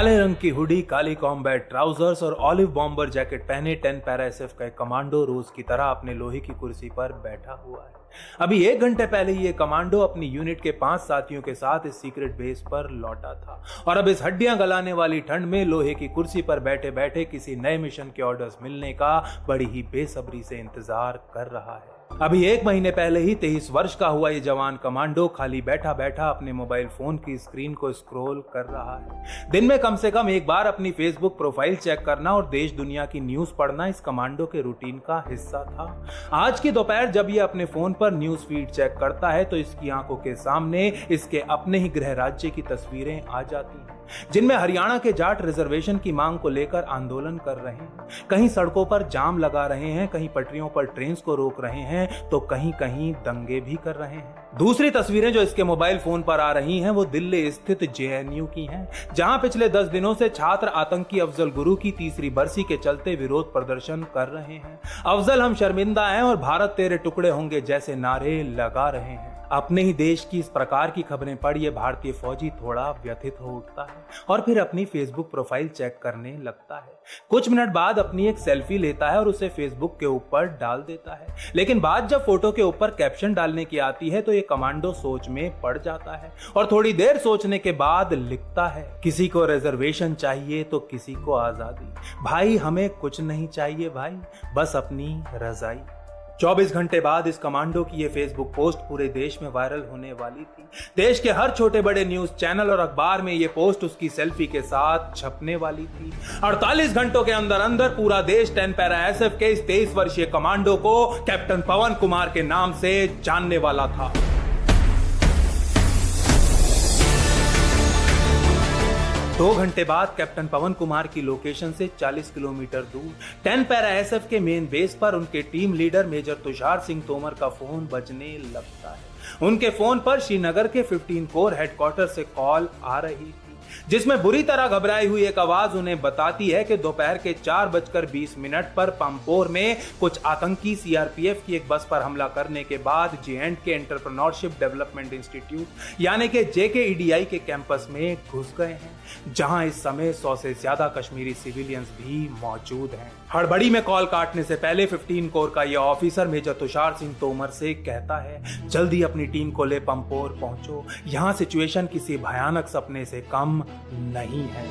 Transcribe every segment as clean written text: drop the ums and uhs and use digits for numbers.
काले रंग की हुडी, काली कॉम्बैट ट्राउजर्स और ऑलिव बॉम्बर जैकेट पहने 10 पैरा एसएफ का एक कमांडो रोज की तरह अपने लोहे की कुर्सी पर बैठा हुआ है। अभी 1 घंटे पहले ही ये कमांडो अपनी यूनिट के 5 साथियों के साथ इस सीक्रेट बेस पर लौटा था और अब इस हड्डियां गलाने वाली ठंड में लोहे की कुर्सी पर बैठे बैठे किसी नए मिशन के ऑर्डर्स मिलने का बड़ी ही बेसब्री से इंतजार कर रहा है। अभी 1 महीने पहले ही 23 वर्ष का हुआ ये जवान कमांडो खाली बैठा बैठा अपने मोबाइल फोन की स्क्रीन को स्क्रॉल कर रहा है। दिन में कम से कम एक बार अपनी फेसबुक प्रोफाइल चेक करना और देश दुनिया की न्यूज पढ़ना इस कमांडो के रूटीन का हिस्सा था। आज की दोपहर जब ये अपने फोन पर न्यूज फीड चेक करता है तो इसकी आंखों के सामने इसके अपने ही गृह राज्य की तस्वीरें आ जाती हैं, जिनमें हरियाणा के जाट रिजर्वेशन की मांग को लेकर आंदोलन कर रहे हैं। कहीं सड़कों पर जाम लगा रहे हैं, कहीं पटरियों पर ट्रेन को रोक रहे हैं तो कहीं कहीं दंगे भी कर रहे हैं। दूसरी तस्वीरें जो इसके मोबाइल फोन पर आ रही हैं वो दिल्ली स्थित जेएनयू की हैं, जहां पिछले 10 दिनों से छात्र आतंकी अफजल गुरु की तीसरी बरसी के चलते विरोध प्रदर्शन कर रहे हैं। अफजल हम शर्मिंदा हैं और भारत तेरे टुकड़े होंगे जैसे नारे लगा रहे हैं। अपने ही देश की इस प्रकार की खबरें पढ़ ये भारतीय फौजी थोड़ा व्यथित हो उठता है और फिर अपनी फेसबुक प्रोफाइल चेक करने लगता है। कुछ मिनट बाद अपनी एक सेल्फी लेता है और उसे फेसबुक के ऊपर डाल देता है, लेकिन बात जब फोटो के ऊपर कैप्शन डालने की आती है तो ये कमांडो सोच में पड़ जाता है और थोड़ी देर सोचने के बाद लिखता है, किसी को रिजर्वेशन चाहिए तो किसी को आजादी, भाई हमें कुछ नहीं चाहिए भाई, बस अपनी रजाई। 24 घंटे बाद इस कमांडो की ये फेसबुक पोस्ट पूरे देश में वायरल होने वाली थी। देश के हर छोटे बड़े न्यूज चैनल और अखबार में ये पोस्ट उसकी सेल्फी के साथ छपने वाली थी। 48 घंटों के अंदर अंदर पूरा देश 10 पैरा एसएफ के इस 23 वर्षीय कमांडो को कैप्टन पवन कुमार के नाम से जानने वाला था। दो घंटे बाद कैप्टन पवन कुमार की लोकेशन से 40 किलोमीटर दूर 10 पैरा एसएफ के मेन बेस पर उनके team leader major Tushar Singh Tomar का फोन बजने लगता है। उनके फोन पर श्रीनगर के 15 कोर हेडक्वार्टर से कॉल आ रही थी, जिसमें बुरी तरह घबराई हुई एक आवाज उन्हें बताती है कि दोपहर के 4:20 पर पंपोर में कुछ आतंकी सीआरपीएफ की एक बस पर हमला करने के बाद जे.एंड.के एंटरप्रेन्योरशिप डेवलपमेंट इंस्टीट्यूट यानी कि जेकेईडीआई के कैंपस में घुस गए हैं, जहां इस समय 100 से ज्यादा कश्मीरी सिविलियंस भी मौजूद हैं। हड़बड़ी में कॉल काटने से पहले 15 कोर का यह ऑफिसर मेजर तुषार सिंह तोमर से कहता है, जल्दी अपनी टीम को ले पंपोर पहुंचो, यहां सिचुएशन किसी भयानक सपने से कम नहीं है।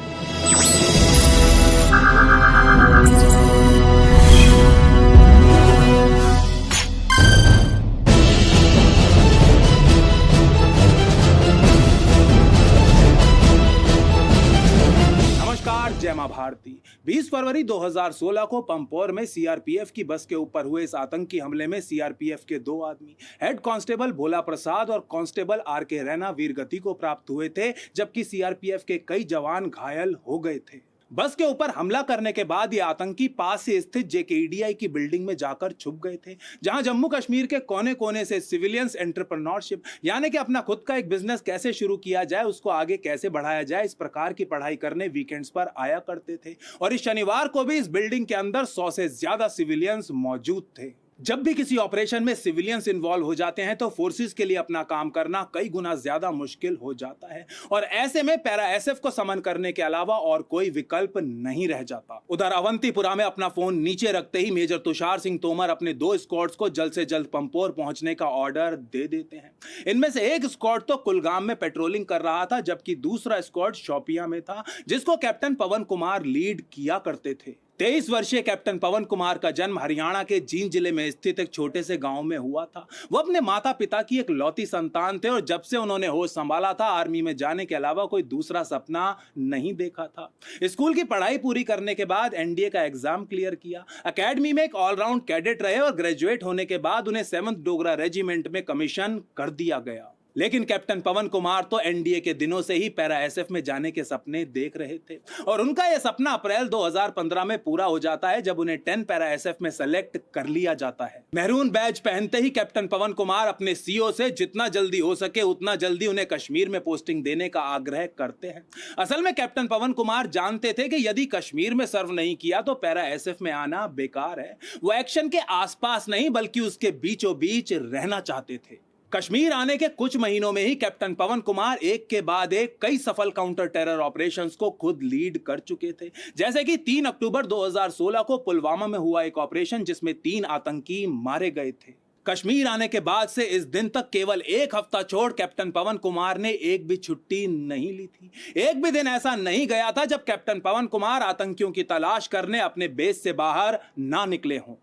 जय मां भारती। 20 फरवरी 2016 को पंपोर में सीआरपीएफ की बस के ऊपर हुए इस आतंकी हमले में सीआरपीएफ के 2 आदमी हेड कांस्टेबल भोला प्रसाद और कांस्टेबल आर.के. रैना वीरगति को प्राप्त हुए थे, जबकि सीआरपीएफ के कई जवान घायल हो गए थे। बस के ऊपर हमला करने के बाद ये आतंकी पास से स्थित जेकेईडीआई की बिल्डिंग में जाकर छुप गए थे, जहां जम्मू कश्मीर के कोने कोने से सिविलियंस एंटरप्रेन्योरशिप यानी कि अपना खुद का एक बिजनेस कैसे शुरू किया जाए, उसको आगे कैसे बढ़ाया जाए, इस प्रकार की पढ़ाई करने वीकेंड्स पर आया करते थे। और इस शनिवार को भी इस बिल्डिंग के अंदर 100 से ज्यादा सिविलियंस मौजूद थे। जब भी किसी ऑपरेशन में सिविलियंस इन्वॉल्व हो जाते हैं तो फोर्सेस के लिए अपना काम करना कई गुना ज्यादा मुश्किल हो जाता है और ऐसे में पैरा एसएफ को समन करने के अलावा और कोई विकल्प नहीं रह जाता। उधर अवंतीपुरा में अपना फोन नीचे रखते ही मेजर तुषार सिंह तोमर अपने 2 स्क्वाड्स को जल्द से जल्द पंपोर पहुंचने का ऑर्डर दे देते हैं। इनमें से एक स्क्वाड तो कुलगाम में पेट्रोलिंग कर रहा था, जबकि दूसरा स्क्वाड शोपियां में था, जिसको कैप्टन पवन कुमार लीड किया करते थे। 23 वर्षीय कैप्टन पवन कुमार का जन्म हरियाणा के जींद जिले में स्थित एक छोटे से गांव में हुआ था। वो अपने माता पिता की एक लौती संतान थे और जब से उन्होंने होश संभाला था आर्मी में जाने के अलावा कोई दूसरा सपना नहीं देखा था। स्कूल की पढ़ाई पूरी करने के बाद एनडीए का एग्जाम क्लियर किया, एकेडमी में एक ऑलराउंड कैडेट रहे और ग्रेजुएट होने के बाद उन्हें 7th डोगरा रेजिमेंट में कमीशन कर दिया गया। लेकिन कैप्टन पवन कुमार तो एनडीए के दिनों से ही पैरा एसएफ में जाने के सपने देख रहे थे और उनका यह सपना अप्रैल 2015 में पूरा हो जाता है, जब उन्हें 10 पैरा एसएफ में सेलेक्ट कर लिया जाता है। मैरून बैज पहनते ही कैप्टन पवन कुमार अपने सीओ से जितना जल्दी हो सके उतना जल्दी उन्हें कश्मीर में पोस्टिंग देने का आग्रह करते हैं। असल में कैप्टन पवन कुमार जानते थे कि यदि कश्मीर में सर्व नहीं किया तो पैरा एसएफ में आना बेकार है। वो एक्शन के आसपास नहीं बल्कि उसके बीचों बीच रहना चाहते थे। कश्मीर आने के कुछ महीनों में ही कैप्टन पवन कुमार एक के बाद एक कई सफल काउंटर टेरर ऑपरेशंस को खुद लीड कर चुके थे। जैसे कि 3 अक्टूबर 2016 को पुलवामा में हुआ एक ऑपरेशन जिसमें 3 आतंकी मारे गए थे। कश्मीर आने के बाद से इस दिन तक केवल एक हफ्ता छोड़ कैप्टन पवन कुमार ने एक भी छुट्टी नहीं ली थी। एक भी दिन ऐसा नहीं गया था जब कैप्टन पवन कुमार आतंकियों की तलाश करने अपने बेस से बाहर ना निकले हों।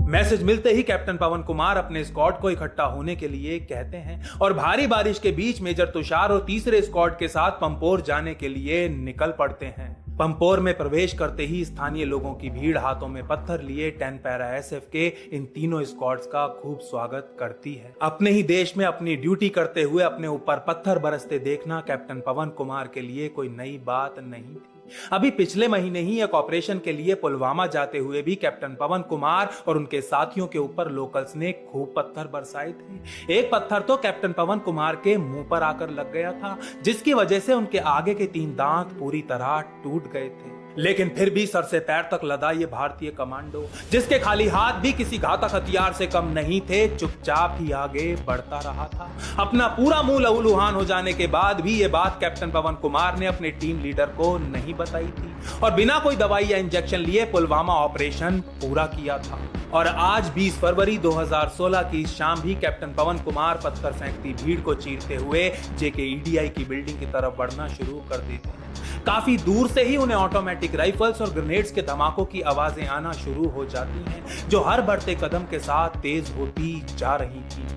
मैसेज मिलते ही कैप्टन पवन कुमार अपने स्क्वाड को इकट्ठा होने के लिए कहते हैं और भारी बारिश के बीच मेजर तुषार और तीसरे स्क्वाड के साथ पंपोर जाने के लिए निकल पड़ते हैं। पंपोर में प्रवेश करते ही स्थानीय लोगों की भीड़ हाथों में पत्थर लिए 10 पैरा एसएफ के इन तीनों स्क्वाड्स का खूब स्वागत करती है। अपने ही देश में अपनी ड्यूटी करते हुए अपने ऊपर पत्थर बरसते देखना कैप्टन पवन कुमार के लिए कोई नई बात नहीं थी। अभी पिछले महीने ही एक ऑपरेशन के लिए पुलवामा जाते हुए भी कैप्टन पवन कुमार और उनके साथियों के ऊपर लोकल्स ने खूब पत्थर बरसाए थे। एक पत्थर तो कैप्टन पवन कुमार के मुंह पर आकर लग गया था, जिसकी वजह से उनके आगे के 3 दांत पूरी तरह टूट गए थे। लेकिन फिर भी सर से पैर तक लदा ये भारतीय कमांडो, जिसके खाली हाथ भी किसी घातक हथियार से कम नहीं थे, चुपचाप ही आगे बढ़ता रहा था। अपना पूरा मुंह लहूलुहान हो जाने के बाद भी ये बात कैप्टन पवन कुमार ने अपने टीम लीडर को नहीं बताई थी और बिना कोई दवाई या इंजेक्शन लिए पुलवामा ऑपरेशन पूरा किया था। और आज 20 फरवरी 2016 की शाम भी कैप्टन पवन कुमार पत्थर फेंकती भीड़ को चीरते हुए जेकेईडीआई की बिल्डिंग की तरफ बढ़ना शुरू कर देते हैं। काफी दूर से ही उन्हें ऑटोमेटिक राइफल्स और ग्रेनेड्स के धमाकों की आवाजें आना शुरू हो जाती हैं, जो हर बढ़ते कदम के साथ तेज होती जा रही थी।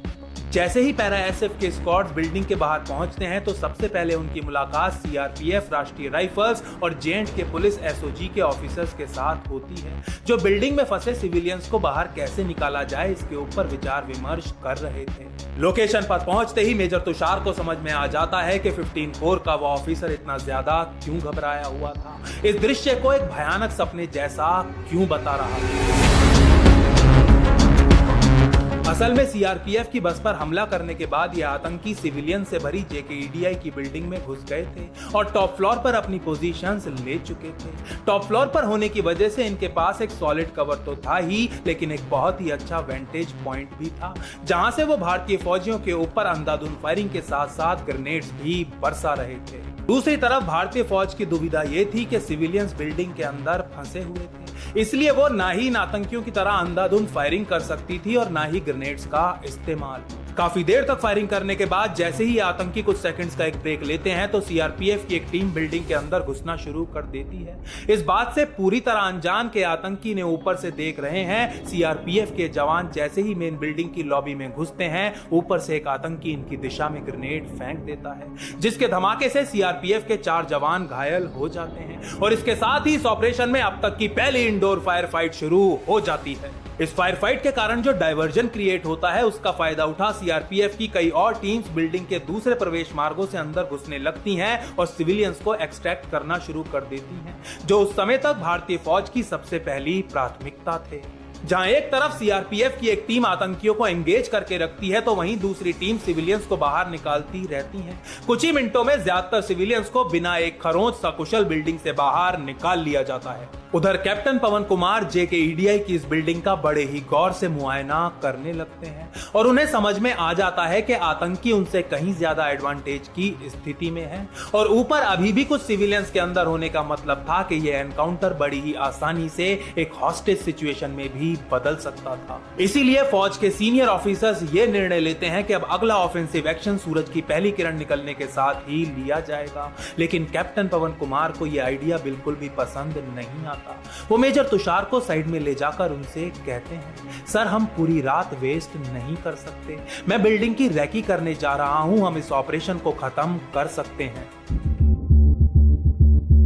जैसे ही पैरा एसएफ के स्क्वाड्स बिल्डिंग के बाहर पहुंचते हैं तो सबसे पहले उनकी मुलाकात सीआरपीएफ, राष्ट्रीय राइफल्स और जेएंड के पुलिस एसओजी के ऑफिसर्स के साथ होती है, जो बिल्डिंग में फंसे सिविलियंस को बाहर कैसे निकाला जाए इसके ऊपर विचार विमर्श कर रहे थे। लोकेशन पर पहुंचते ही मेजर तुषार को समझ में आ जाता है कि 15 कोर का वो ऑफिसर इतना ज्यादा क्यों घबराया हुआ था, इस दृश्य को एक भयानक सपने जैसा क्यों बता रहा था। असल में सीआरपीएफ की बस पर हमला करने के बाद ये आतंकी सिविलियन से भरी जेकेईडीआई की बिल्डिंग में घुस गए थे और टॉप फ्लोर पर अपनी पोजीशंस ले चुके थे। टॉप फ्लोर पर होने की वजह से इनके पास एक सॉलिड कवर तो था ही, लेकिन एक बहुत ही अच्छा वेंटेज पॉइंट भी था, जहां से वो भारतीय फौजियों के ऊपर अंधाधुंध फायरिंग के साथ साथ ग्रेनेड्स भी बरसा रहे थे। दूसरी तरफ भारतीय फौज की दुविधा ये थी कि सिविलियंस बिल्डिंग के अंदर फंसे हुए थे, इसलिए वो ना ही इन आतंकियों की तरह अंधाधुंध फायरिंग कर सकती थी और ना ही ग्रेनेड्स का इस्तेमाल। काफी देर तक फायरिंग करने के बाद जैसे ही आतंकी कुछ सेकंड्स का एक ब्रेक लेते हैं तो सीआरपीएफ की एक टीम बिल्डिंग के अंदर घुसना शुरू कर देती है। इस बात से पूरी तरह अनजान के आतंकी ने ऊपर से देख रहे हैं सीआरपीएफ के जवान जैसे ही मेन बिल्डिंग की लॉबी में घुसते हैं, ऊपर से एक आतंकी इनकी दिशा में ग्रेनेड फेंक देता है, जिसके धमाके से सीआरपीएफ के 4 जवान घायल हो जाते हैं और इसके साथ ही इस ऑपरेशन में अब तक की पहली इंडोर फायर फाइट शुरू हो जाती है। इस फायर फाइट के कारण जो डायवर्जन क्रिएट होता है उसका फायदा उठा सीआरपीएफ की कई और टीम्स बिल्डिंग के दूसरे प्रवेश मार्गों से अंदर घुसने लगती हैं और सिविलियंस को एक्सट्रैक्ट करना शुरू कर देती हैं, जो उस समय तक भारतीय फौज की सबसे पहली प्राथमिकता थे। जहां एक तरफ सीआरपीएफ की एक टीम आतंकियों को एंगेज करके रखती है तो वहीं दूसरी टीम सिविलियंस को बाहर निकालती रहती है। कुछ ही मिनटों में ज्यादातर सिविलियंस को बिना एक खरोंच सकुशल बिल्डिंग से बाहर निकाल लिया जाता है। उधर कैप्टन पवन कुमार जेकेईडीआई की इस बिल्डिंग का बड़े ही गौर से मुआयना करने लगते हैं और उन्हें समझ में आ जाता है कि आतंकी उनसे कहीं ज्यादा एडवांटेज की स्थिति में है और ऊपर अभी भी कुछ सिविलियंस के अंदर होने का मतलब था कि यह एनकाउंटर बड़ी ही आसानी से एक हॉस्टेज सिचुएशन में भी बदल सकता था। इसीलिए फौज के सीनियर ऑफिसर्स ये निर्णय लेते हैं कि अब अगला ऑफेंसिव एक्शन सूरज की पहली किरण निकलने के साथ ही लिया जाएगा। लेकिन कैप्टन पवन कुमार को यह आइडिया बिल्कुल भी पसंद नहीं आता। वो मेजर तुषार को साइड में ले जाकर उनसे कहते हैं, सर हम पूरी रात वेस्ट नहीं कर सकते, मैं बिल्डिंग की रैकी करने जा रहा हूं, हम इस ऑपरेशन को खत्म कर सकते हैं।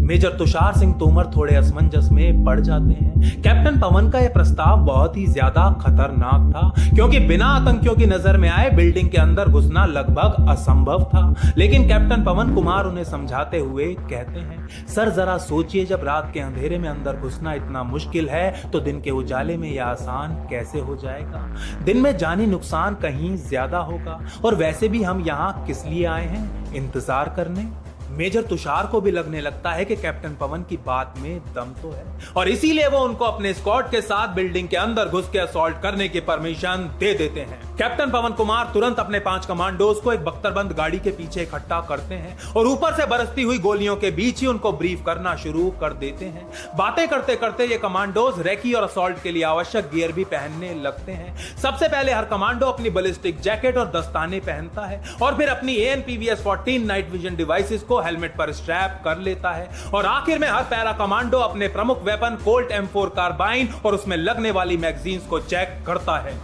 मेजर तुषार सिंह तोमर थोड़े असमंजस में पड़ जाते हैं। कैप्टन पवन का यह प्रस्ताव बहुत ही ज्यादा खतरनाक था, क्योंकि बिना आतंकियों की नजर में आए बिल्डिंग के अंदर घुसना लगभग असंभव था। लेकिन कैप्टन पवन कुमार उन्हें समझाते हुए कहते हैं, सर जरा सोचिए, जब रात के अंधेरे में अंदर घुसना इतना मुश्किल है तो दिन के उजाले में यह आसान कैसे हो जाएगा। दिन में जानी नुकसान कहीं ज्यादा होगा और वैसे भी हम यहाँ किस लिए आए हैं, इंतजार करने। मेजर तुषार को भी लगने लगता है कि कैप्टन पवन की बात में दम तो है और इसीलिए वो उनको अपने स्क्वाड के साथ बिल्डिंग के अंदर घुस के असॉल्ट करने की परमिशन दे देते हैं। कैप्टन पवन कुमार तुरंत अपने 5 कमांडोज को एक बख्तरबंद गाड़ी के पीछे इकट्ठा करते हैं और ऊपर से बरसती हुई गोलियों के बीच ही उनको ब्रीफ करना शुरू कर देते हैं। बातें करते करते ये कमांडोज रेकी और असॉल्ट के लिए आवश्यक गियर भी पहनने लगते हैं। सबसे पहले हर कमांडो अपनी बैलिस्टिक जैकेट और दस्ताने पहनता है और फिर अपनी AN/PVS-14 नाइट विजन डिवाइसेस को हेलमेट पर स्ट्रैप कर लेता है और आखिर में हर पैरा कमांडो अपने प्रमुख वेपन कोल्ट M4 कार्बाइन और उसमें लगने वाली मैगजीन्स को चेक करता है।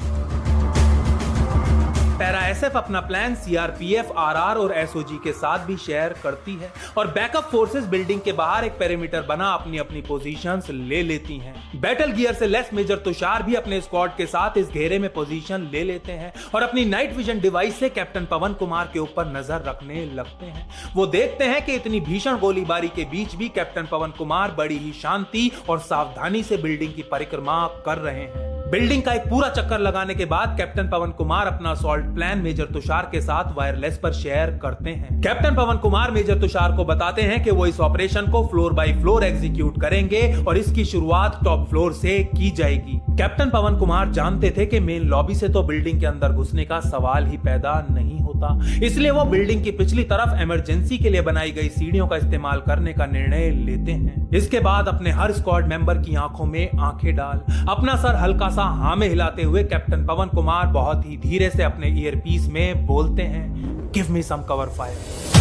पैरा SF अपना प्लान CRPF, RR और SOG के साथ भी शेयर करती है और बैकअप फोर्सेस बिल्डिंग के बाहर एक पेरीमीटर बना अपनी अपनी पोजीशंस ले लेती हैं। बैटल गियर से लेस मेजर तुषार भी अपने स्क्वाड के साथ इस घेरे में पोजीशन ले लेते हैं और अपनी नाइट विजन डिवाइस से कैप्टन पवन कुमार के ऊपर नजर रखने लगते हैं। वो देखते हैं कि इतनी भीषण गोलीबारी के बीच भी कैप्टन पवन कुमार बड़ी ही शांति और सावधानी से बिल्डिंग की परिक्रमा कर रहे हैं। बिल्डिंग का एक पूरा चक्कर लगाने के बाद कैप्टन पवन कुमार अपना असॉल्ट प्लान मेजर तुषार के साथ वायरलेस पर शेयर करते हैं। कैप्टन पवन कुमार मेजर तुषार को बताते हैं कि वो इस ऑपरेशन को फ्लोर बाय फ्लोर एग्जीक्यूट करेंगे और इसकी शुरुआत टॉप फ्लोर से की जाएगी। कैप्टन पवन कुमार जानते थे कि मेन लॉबी से तो बिल्डिंग के अंदर घुसने का सवाल ही पैदा नहीं होता, इसलिए वो बिल्डिंग की पिछली तरफ इमरजेंसी के लिए बनाई गई सीढ़ियों का इस्तेमाल करने का निर्णय लेते हैं। इसके बाद अपने हर स्क्वाड मेंबर की आंखों में आंखें डाल अपना सर हल्का हाँ में हिलाते हुए कैप्टन पवन कुमार बहुत ही धीरे से अपने ईयरपीस में बोलते हैं, गिव मी सम कवर फायर।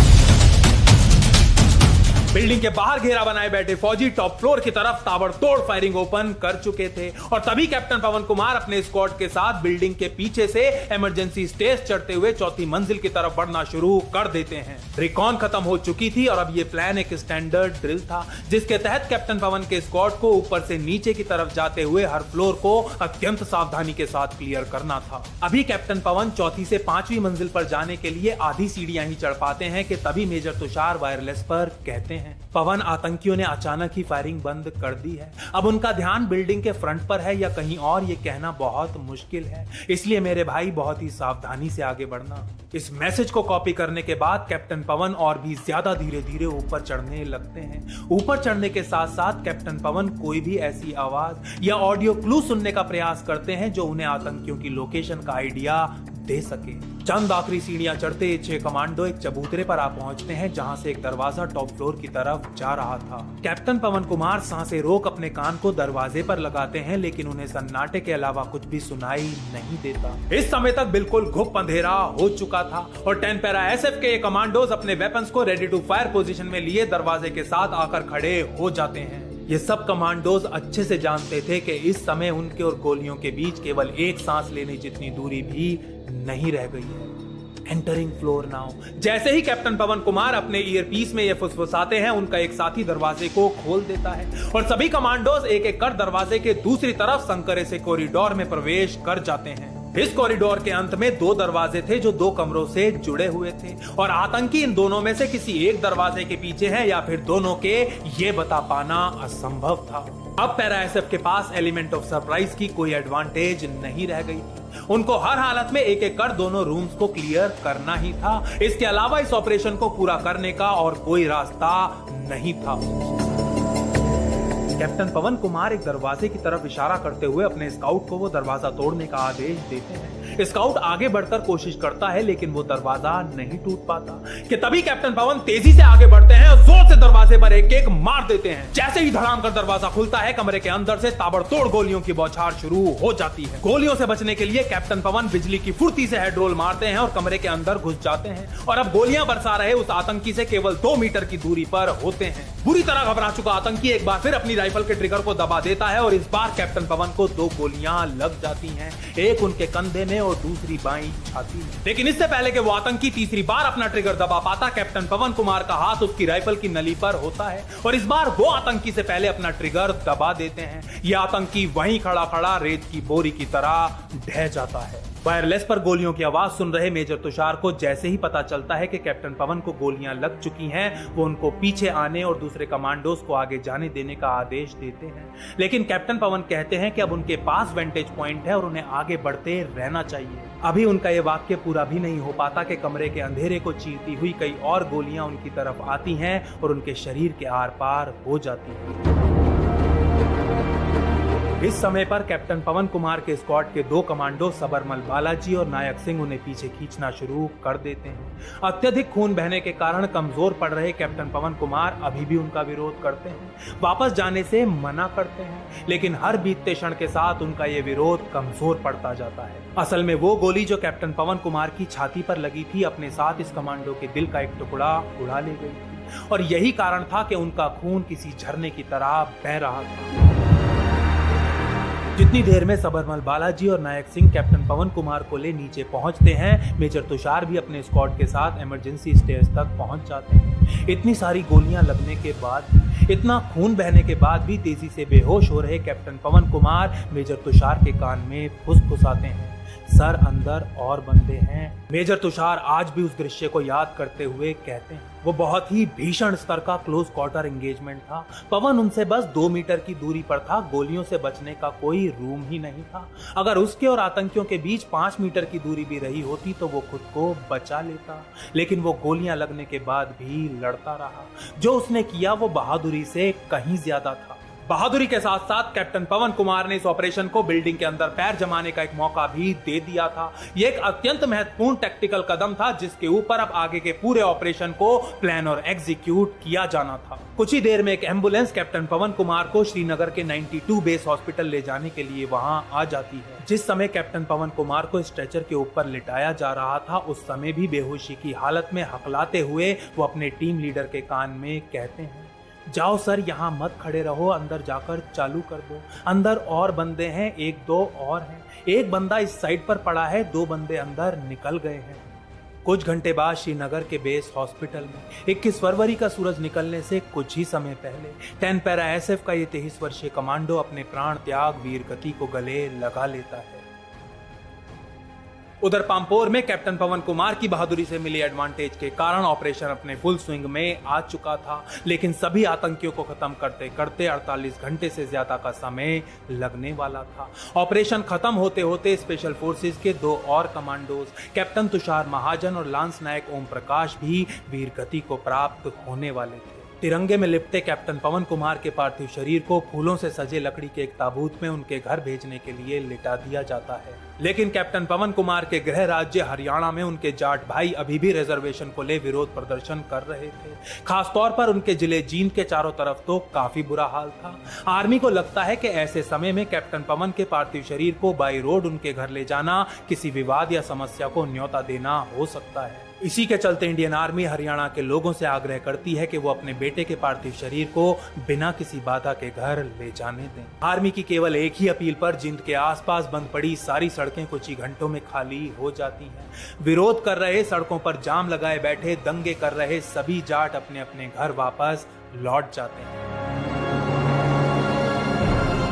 बिल्डिंग के बाहर घेरा बनाए बैठे फौजी टॉप फ्लोर की तरफ ताबड़तोड़ फायरिंग ओपन कर चुके थे और तभी कैप्टन पवन कुमार अपने स्क्वाड के साथ बिल्डिंग के पीछे से इमरजेंसी स्टेज चढ़ते हुए चौथी मंजिल की तरफ बढ़ना शुरू कर देते हैं। रिकॉन खत्म हो चुकी थी और अब ये प्लान एक स्टैंडर्ड ड्रिल था जिसके तहत कैप्टन पवन के स्क्वाड को ऊपर से नीचे की तरफ जाते हुए हर फ्लोर को अत्यंत सावधानी के साथ क्लियर करना था। अभी कैप्टन पवन चौथी से 5वीं मंजिल पर जाने के लिए आधी सीढ़ियां ही चढ़ पाते हैं कि तभी मेजर तुषार वायरलेस पर कहते हैं, पवन, आतंकियों ने अचानक ही फायरिंग बंद कर दी है। अब उनका ध्यान बिल्डिंग के फ्रंट पर है या कहीं और, ये कहना बहुत मुश्किल है, इसलिए मेरे भाई बहुत ही सावधानी से आगे बढ़ना। इस मैसेज को कॉपी करने के बाद कैप्टन पवन और भी ज्यादा धीरे धीरे ऊपर चढ़ने लगते हैं। ऊपर चढ़ने के साथ साथ कैप्टन पवन कोई भी ऐसी आवाज या ऑडियो क्लू सुनने का प्रयास करते हैं जो उन्हें आतंकियों की लोकेशन का आइडिया दे सके। चंद आखिरी सीढ़ियां चढ़ते 6 कमांडो एक चबूतरे पर आ पहुंचते हैं जहां से एक दरवाजा टॉप फ्लोर की तरफ जा रहा था। कैप्टन पवन कुमार सांसें रोक अपने कान को दरवाजे पर लगाते हैं लेकिन उन्हें सन्नाटे के अलावा कुछ भी सुनाई नहीं देता। इस समय तक बिल्कुल घुप अंधेरा हो चुका था और 10 पैरा SF के कमांडोज अपने वेपन्स को रेडी टू फायर पोजीशन में लिए दरवाजे के साथ आकर खड़े हो जाते हैं। ये सब कमांडोज अच्छे से जानते थे कि इस समय उनके और गोलियों के बीच केवल एक सांस लेने जितनी दूरी भी नहीं रह गई है। Entering floor now. जैसे ही कैप्टन पवन कुमार अपने ईयरपीस में ये फुसफुसाते हैं, उनका एक साथी दरवाजे को खोल देता है और सभी कमांडोज एक एक कर दरवाजे के दूसरी तरफ संकरे से कॉरिडोर में प्रवेश कर जाते हैं। इस कॉरिडोर के अंत में 2 दरवाजे थे जो 2 कमरों से जुड़े हुए थे और आतंकी इन दोनों में से किसी एक दरवाजे के पीछे है या फिर दोनों के, ये बता पाना असंभव था। अब पैरा SF के पास एलिमेंट ऑफ सरप्राइज की कोई एडवांटेज नहीं रह गई थी। उनको हर हालत में एक एक कर दोनों रूम्स को क्लियर करना ही था। इसके अलावा इस ऑपरेशन को पूरा करने का और कोई रास्ता नहीं था। कैप्टन पवन कुमार एक दरवाजे की तरफ इशारा करते हुए अपने स्काउट को वो दरवाजा तोड़ने का आदेश देते हैं। स्काउट आगे बढ़कर कोशिश करता है लेकिन वो दरवाजा नहीं टूट पाता कि तभी कैप्टन पवन तेजी से आगे बढ़ते हैं और जोर से दरवाजे पर एक एक मार देते हैं। जैसे ही धड़ाम कर दरवाजा खुलता है, कमरे के अंदर से ताबड़तोड़ गोलियों की बौछार शुरू हो जाती है। गोलियों से बचने के लिए कैप्टन पवन बिजली की फुर्ती से हेड रोल मारते हैं और कमरे के अंदर घुस जाते हैं और अब गोलियां बरसा रहे उस आतंकी से केवल 2 मीटर की दूरी पर होते हैं। बुरी तरह घबरा चुका आतंकी एक बार फिर अपनी राइफल के ट्रिगर को दबा देता है और इस बार कैप्टन पवन को 2 गोलियां लग जाती हैं, एक उनके कंधे में और दूसरी बाईं छाती में। लेकिन इससे पहले कि वो आतंकी तीसरी बार अपना ट्रिगर दबा पाता, कैप्टन पवन कुमार का हाथ उसकी राइफल की नली पर होता है और इस बार वो आतंकी से पहले अपना ट्रिगर दबा देते हैं। यह आतंकी वहीं खड़ा खड़ा रेत की बोरी की तरह ढह जाता है। वायरलेस पर गोलियों की आवाज सुन रहे मेजर तुषार को जैसे ही पता चलता है कि कैप्टन पवन को गोलियां लग चुकी हैं, वो उनको पीछे आने और दूसरे कमांडोज को आगे जाने देने का आदेश देते हैं। लेकिन कैप्टन पवन कहते हैं कि अब उनके पास वेंटेज पॉइंट है और उन्हें आगे बढ़ते रहना चाहिए। अभी उनका ये वाक्य पूरा भी नहीं हो पाता कि कमरे के अंधेरे को चीरती हुई कई और गोलियां उनकी तरफ आती हैं और उनके शरीर के आर पार हो जाती हैं। इस समय पर कैप्टन पवन कुमार के स्क्वाड के 2 कमांडो सबरमल बालाजी और नायक सिंह उन्हें पीछे खींचना शुरू कर देते हैं। अत्यधिक खून बहने के कारण कमजोर पड़ रहे कैप्टन पवन कुमार अभी भी उनका विरोध करते हैं, वापस जाने से मना करते हैं, लेकिन हर बीतते क्षण के साथ उनका ये विरोध कमजोर पड़ता जाता है। असल में वो गोली जो कैप्टन पवन कुमार की छाती पर लगी थी, अपने साथ इस कमांडो के दिल का एक टुकड़ा उड़ा ले गई थी और यही कारण था कि उनका खून किसी झरने की तरह बह रहा था। जितनी देर में सबरमल बालाजी और नायक सिंह कैप्टन पवन कुमार को ले नीचे पहुंचते हैं, मेजर तुषार भी अपने स्क्वाड के साथ इमरजेंसी स्टेयर्स तक पहुंच जाते हैं। इतनी सारी गोलियां लगने के बाद, इतना खून बहने के बाद भी तेजी से बेहोश हो रहे कैप्टन पवन कुमार मेजर तुषार के कान में फुसफुसाते हैं, सर अंदर और बंदे हैं। मेजर तुषार आज भी उस दृश्य को याद करते हुए कहते हैं, वो बहुत ही भीषण स्तर का क्लोज क्वार्टर एंगेजमेंट था। पवन उनसे बस 2 मीटर की दूरी पर था, गोलियों से बचने का कोई रूम ही नहीं था। अगर उसके और आतंकियों के बीच 5 मीटर की दूरी भी रही होती तो वो खुद को बचा लेता, लेकिन वो गोलियां लगने के बाद भी लड़ता रहा। जो उसने किया वो बहादुरी से कहीं ज्यादा था। बहादुरी के साथ साथ कैप्टन पवन कुमार ने इस ऑपरेशन को बिल्डिंग के अंदर पैर जमाने का एक मौका भी दे दिया था। यह एक अत्यंत महत्वपूर्ण टैक्टिकल कदम था जिसके ऊपर अब आगे के पूरे ऑपरेशन को प्लान और एग्जीक्यूट किया जाना था। कुछ ही देर में एक एम्बुलेंस कैप्टन पवन कुमार को श्रीनगर के 92 बेस हॉस्पिटल ले जाने के लिए वहां आ जाती है। जिस समय कैप्टन पवन कुमार को स्ट्रेचर के ऊपर लिटाया जा रहा था, उस समय भी बेहोशी की हालत में हकलाते हुए वो अपने टीम लीडर के कान में कहते हैं, जाओ सर, यहाँ मत खड़े रहो, अंदर जाकर चालू कर दो। अंदर और बंदे हैं, 1-2 और हैं। एक बंदा इस साइड पर पड़ा है, 2 बंदे अंदर निकल गए हैं। कुछ घंटे बाद श्रीनगर के बेस हॉस्पिटल में 21 फरवरी का सूरज निकलने से कुछ ही समय पहले 10 पैरा SF का ये 23 वर्षीय कमांडो अपने प्राण त्याग वीर गति को गले लगा लेता है। उधर पामपोर में कैप्टन पवन कुमार की बहादुरी से मिली एडवांटेज के कारण ऑपरेशन अपने फुल स्विंग में आ चुका था, लेकिन सभी आतंकियों को खत्म करते करते 48 घंटे से ज्यादा का समय लगने वाला था। ऑपरेशन खत्म होते होते स्पेशल फोर्सेस के 2 और कमांडोज कैप्टन तुषार महाजन और लांस नायक ओम प्रकाश भी वीर गति को प्राप्त होने वाले थे। तिरंगे में लिपटे कैप्टन पवन कुमार के पार्थिव शरीर को फूलों से सजे लकड़ी के एक ताबूत में उनके घर भेजने के लिए लिटा दिया जाता है। लेकिन कैप्टन पवन कुमार के गृह राज्य हरियाणा में उनके जाट भाई अभी भी रिजर्वेशन को ले विरोध प्रदर्शन कर रहे थे। खासतौर पर उनके जिले जींद के चारों तरफ तो काफी बुरा हाल था। आर्मी को लगता है कि ऐसे समय में कैप्टन पवन के पार्थिव शरीर को बाई रोड उनके घर ले जाना किसी विवाद या समस्या को न्योता देना हो सकता है। इसी के चलते इंडियन आर्मी हरियाणा के लोगों से आग्रह करती है कि वो अपने बेटे के पार्थिव शरीर को बिना किसी बाधा के घर ले जाने दें। आर्मी की केवल एक ही अपील पर जींद के आसपास बंद पड़ी सारी सड़कें कुछ ही घंटों में खाली हो जाती हैं। विरोध कर रहे, सड़कों पर जाम लगाए बैठे, दंगे कर रहे सभी जाट अपने अपने घर वापस लौट जाते हैं।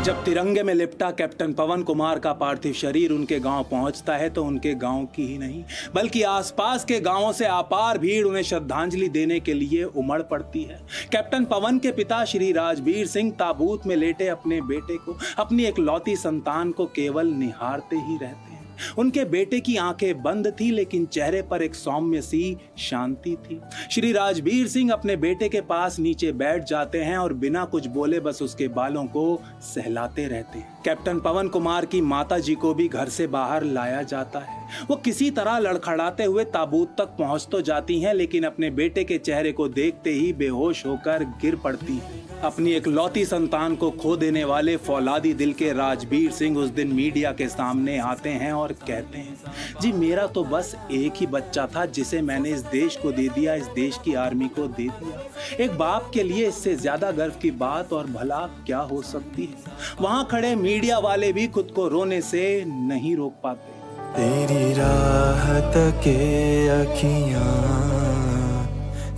जब तिरंगे में लिपटा कैप्टन पवन कुमार का पार्थिव शरीर उनके गांव पहुंचता है तो उनके गांव की ही नहीं बल्कि आसपास के गांवों से अपार भीड़ उन्हें श्रद्धांजलि देने के लिए उमड़ पड़ती है। कैप्टन पवन के पिता श्री राजबीर सिंह ताबूत में लेटे अपने बेटे को, अपनी एकलौती संतान को केवल निहारते ही रहते हैं। उनके बेटे की आंखें बंद थी लेकिन चेहरे पर एक सौम्य सी शांति थी। श्री राजबीर सिंह अपने बेटे के पास नीचे बैठ जाते हैं और बिना कुछ बोले बस उसके बालों को सहलाते रहते हैं। कैप्टन पवन कुमार की माता जी को भी घर से बाहर लाया जाता है। वो किसी तरह लड़खड़ाते हुए ताबूत तक पहुंच तो जाती हैं, लेकिन अपने बेटे के चेहरे को देखते ही बेहोश होकर गिर पड़ती हैं। अपनी एकलौती संतान को खो देने वाले फौलादी दिल के राजबीर सिंह उस दिन मीडिया के सामने आते हैं और कहते हैं, जी मेरा तो बस एक ही बच्चा था जिसे मैंने इस देश को दे दिया, इस देश की आर्मी को दे दिया। एक बाप के लिए इससे ज्यादा गर्व की बात और भला क्या हो सकती है। वहां खड़े मीडिया वाले भी खुद को रोने से नहीं रोक पाते। तेरी राहत के अखियां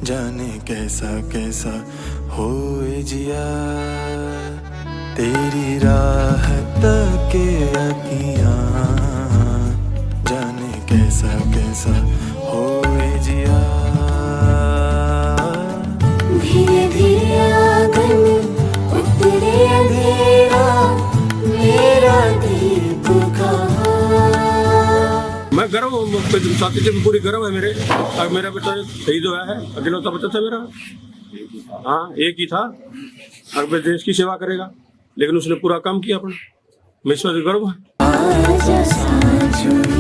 जाने कैसा कैसा होए जिया, तेरी राहत के अखियां कैसा कैसा होए जिया धीरे धीरे आंगन उतरे अंधेरा मेरा दीप कहाँ। मैं गर्व हूँ, साथी से भी पूरी गर्व है मेरे। अब मेरा बेटा शहीद हुआ है, अकेलौता बच्चा था मेरा। हाँ, एक ही था, अब देश की सेवा करेगा, लेकिन उसने पूरा काम किया अपना। मैं इस पर गर्व है। आजा सांझ